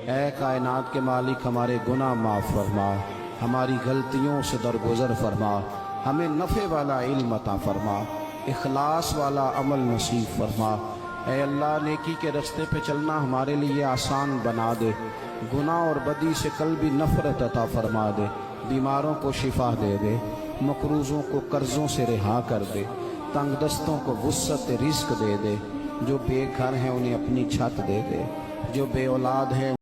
اے کائنات کے مالک ہمارے گناہ معاف فرما، ہماری غلطیوں سے درگزر فرما، ہمیں نفع والا علم عطا فرما، اخلاص والا عمل نصیب فرما۔ اے اللہ نیکی کے رستے پہ چلنا ہمارے لیے آسان بنا دے، گناہ اور بدی سے قلبی نفرت عطا فرما دے، بیماروں کو شفا دے دے، مقروضوں کو قرضوں سے رہا کر دے، تنگ دستوں کو وسعت رزق دے دے، جو بے گھر ہیں انہیں اپنی چھت دے دے، جو بے اولاد ہیں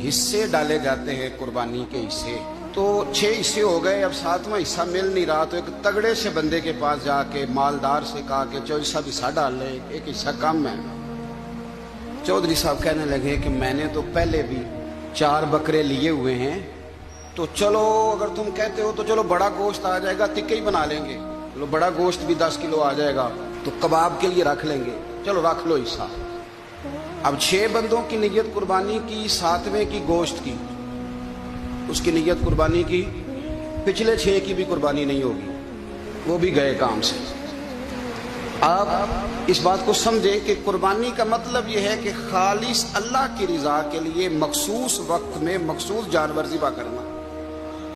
حصے ڈالے جاتے ہیں قربانی کے حصے، تو 6 حصے ہو گئے، اب 7واں حصہ مل نہیں رہا، تو ایک تگڑے سے بندے کے پاس جا کے مالدار سے کہا کہ چودھری صاحب حصہ ڈال لے، ایک حصہ کم ہے۔ چودھری صاحب کہنے لگے کہ میں نے تو پہلے بھی 4 بکرے لیے ہوئے ہیں، تو چلو اگر تم کہتے ہو تو چلو بڑا گوشت آ جائے گا، ٹکے ہی بنا لیں گے، چلو بڑا گوشت بھی 10 کلو آ جائے گا تو کباب کے لیے رکھ لیں گے، چلو رکھ لو حصہ۔ اب 6 بندوں کی نیت قربانی کی، 7ویں کی گوشت کی، اس کی نیت قربانی کی، پچھلے 6 کی بھی قربانی نہیں ہوگی، وہ بھی گئے کام سے۔ آپ اس بات کو سمجھیں کہ قربانی کا مطلب یہ ہے کہ خالص اللہ کی رضا کے لیے مخصوص وقت میں مخصوص جانور ذبح کرنا۔